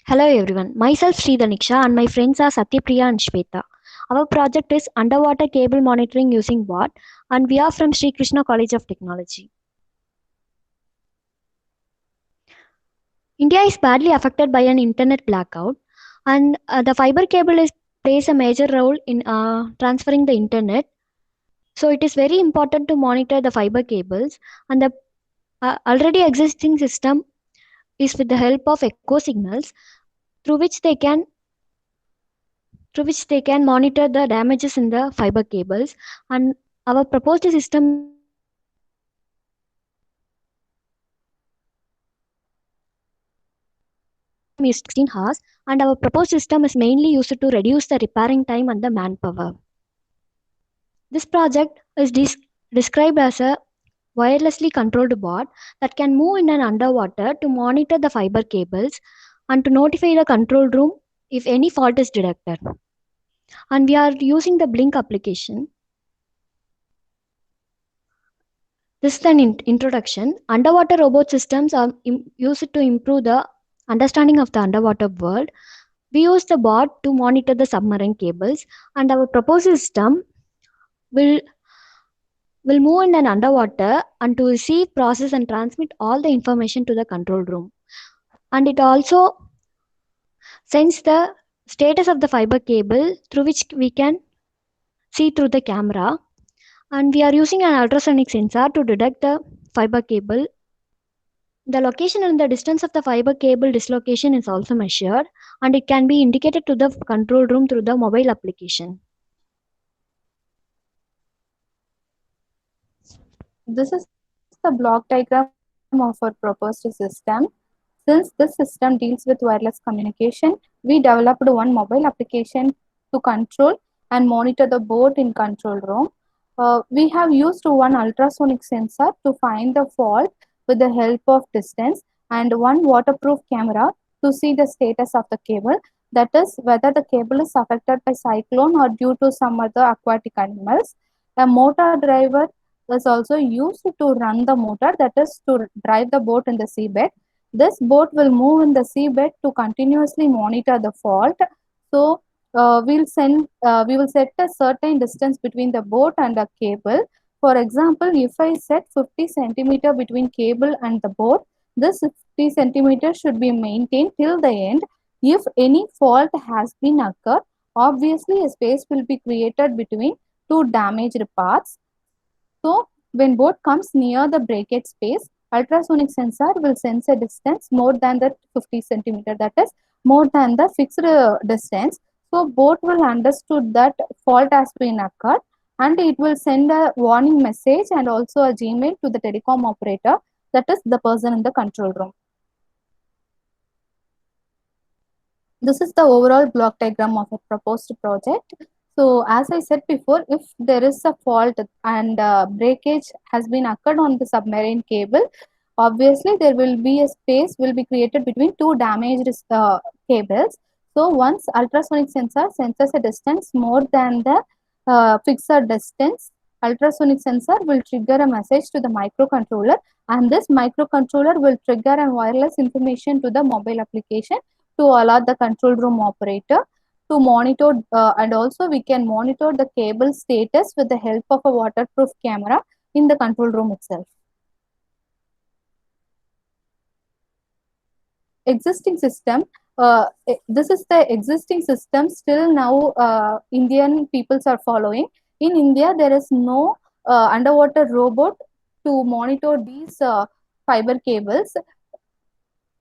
Hello everyone, myself Sri Daniksha and my friends are Satyapriya and Shweta. Our project is underwater cable monitoring using WAT and we are from Sri Krishna College of Technology. India is badly affected by an internet blackout and the fiber cable plays a major role in transferring the internet. So it is very important to monitor the fiber cables and the already existing system is with the help of echo signals through which they can monitor the damages in the fiber cables, and our proposed system is mainly used to reduce the repairing time and the manpower. This project is described as a wirelessly controlled bot that can move in and underwater to monitor the fiber cables and to notify the control room if any fault is detected. And we are using the Blink application. This is an introduction. Underwater robot systems are used to improve the understanding of the underwater world. We use the bot to monitor the submarine cables, and our proposed system will will move in and underwater and to receive, process, and transmit all the information to the control room. And it also sends the status of the fiber cable through which we can see through the camera. And we are using an ultrasonic sensor to detect the fiber cable. The location and the distance of the fiber cable dislocation is also measured and it can be indicated to the control room through the mobile application. This is the block diagram of our proposed system. Since this system deals with wireless communication, we developed one mobile application to control and monitor the boat in control room. We have used one ultrasonic sensor to find the fault with the help of distance and one waterproof camera to see the status of the cable, that is whether the cable is affected by cyclone or due to some other aquatic animals. A motor driver is also used to run the motor, that is to drive the boat in the seabed. This boat will move in the seabed to continuously monitor the fault. So we will set a certain distance between the boat and the cable. For example, if I set 50 centimeter between cable and the boat, this 50 centimeter should be maintained till the end. If any fault has been occurred, obviously a space will be created between two damaged parts. So when boat comes near the breakage space, ultrasonic sensor will sense a distance more than the 50 centimeter, that is more than the fixed distance. So boat will understood that fault has been occurred and it will send a warning message and also a Gmail to the telecom operator, that is the person in the control room. This is the overall block diagram of a proposed project. So as I said before, if there is a fault and breakage has been occurred on the submarine cable, obviously there will be a space will be created between two damaged cables. So once ultrasonic sensor senses a distance more than the fixed distance, ultrasonic sensor will trigger a message to the microcontroller, and this microcontroller will trigger a wireless information to the mobile application to allow the control room operator to monitor, and also we can monitor the cable status with the help of a waterproof camera in the control room itself. Existing system, this is the existing system still now Indian peoples are following. In India there is no underwater robot to monitor these fiber cables.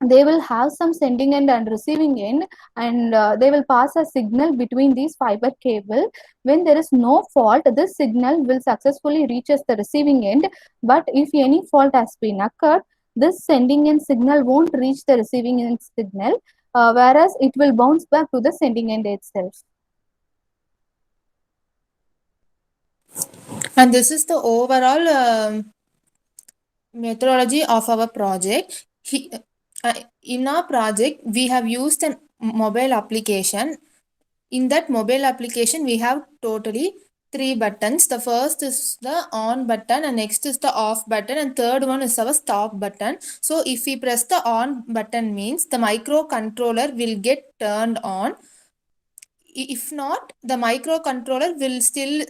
They will have some sending end and receiving end, and they will pass a signal between these fiber cable. When there is no fault, this signal will successfully reaches the receiving end, but if any fault has been occurred, this sending end signal won't reach the receiving end signal, whereas it will bounce back to the sending end itself. And this is the overall methodology of our project. In our project, we have used a mobile application. In that mobile application, we have totally three buttons. The first is the on button, and next is the off button, and third one is our stop button. So if we press the on button means the microcontroller will get turned on. If not, the microcontroller will still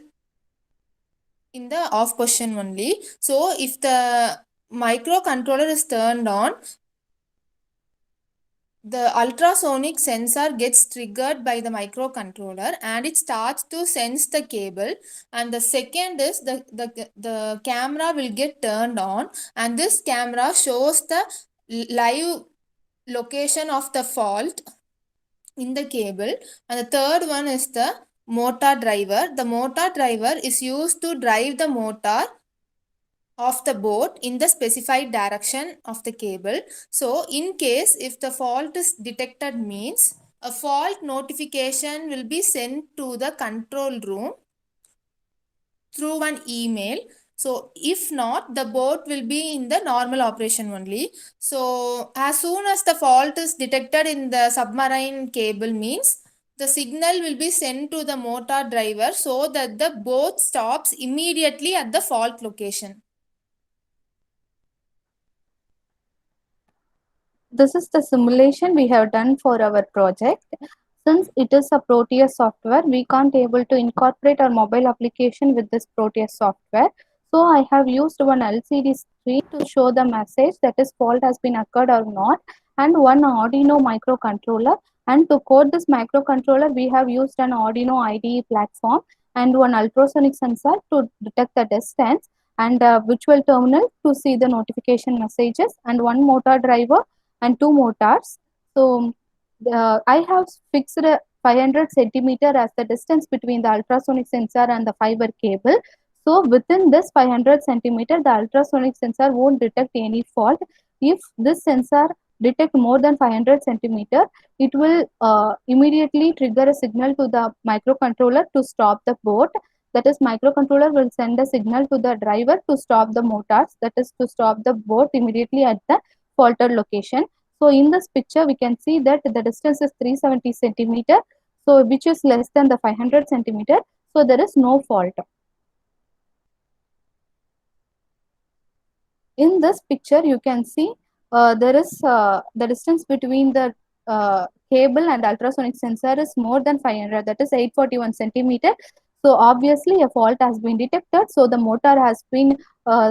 in the off position only. So if the microcontroller is turned on, the ultrasonic sensor gets triggered by the microcontroller and it starts to sense the cable. And the second is the camera will get turned on, and this camera shows the live location of the fault in the cable. And the third one is the motor driver. The motor driver is used to drive the motor of the boat in the specified direction of the cable. So in case if the fault is detected means a fault notification will be sent to the control room through an email. So if not, the boat will be in the normal operation only. So as soon as the fault is detected in the submarine cable means the signal will be sent to the motor driver so that the boat stops immediately at the fault location. This is the simulation we have done for our project. Since it is a Proteus software, we can't able to incorporate our mobile application with this Proteus software. So I have used one LCD screen to show the message that is fault has been occurred or not, and one Arduino microcontroller. And to code this microcontroller, we have used an Arduino IDE platform and one ultrasonic sensor to detect the distance, and a virtual terminal to see the notification messages, and one motor driver and two motors. So I have fixed a 500 centimeter as the distance between the ultrasonic sensor and the fiber cable. So within this 500 centimeter, the ultrasonic sensor won't detect any fault. If this sensor detect more than 500 centimeter, it will immediately trigger a signal to the microcontroller to stop the boat. That is, microcontroller will send a signal to the driver to stop the motors. That is, to stop the boat immediately at the faulted location. So in this picture, we can see that the distance is 370 centimeter, so which is less than the 500 centimeter. So there is no fault. In this picture, you can see there is the distance between the cable and ultrasonic sensor is more than 500, that is 841 centimeter. So obviously a fault has been detected. So the motor has been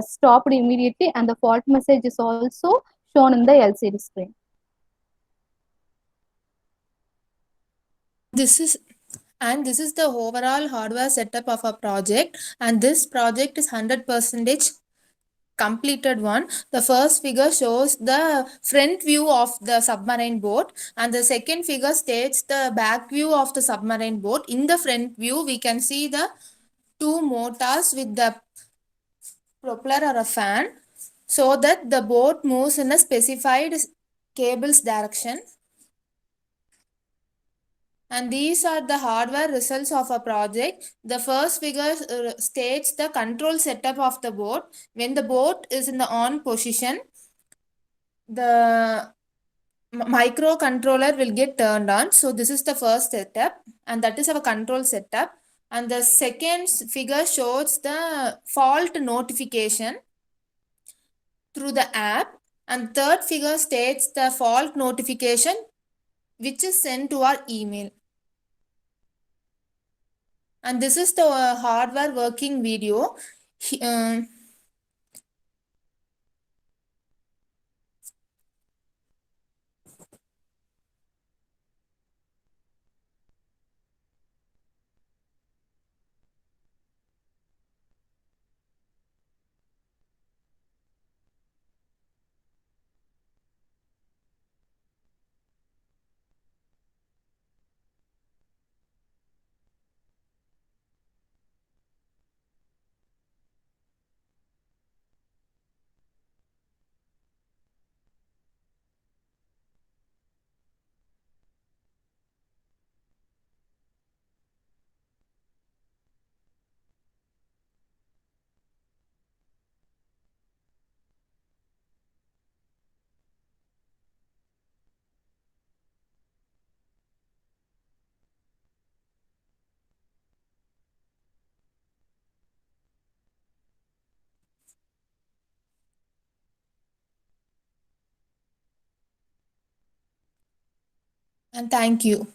stopped immediately, and the fault message is also shown in the LCD screen. This is the overall hardware setup of a project, and this project is 100% completed one. The first figure shows the front view of the submarine boat, and the second figure states the back view of the submarine boat. In the front view, we can see the two motors with the propeller or a fan so that the boat moves in a specified cable's direction. And these are the hardware results of a project. The first figure states the control setup of the boat. When the boat is in the on position, the microcontroller will get turned on. So this is the first setup, and that is our control setup. And the second figure shows the fault notification through the app. And third figure states the fault notification which is sent to our email. And this is the hardware working video. And thank you.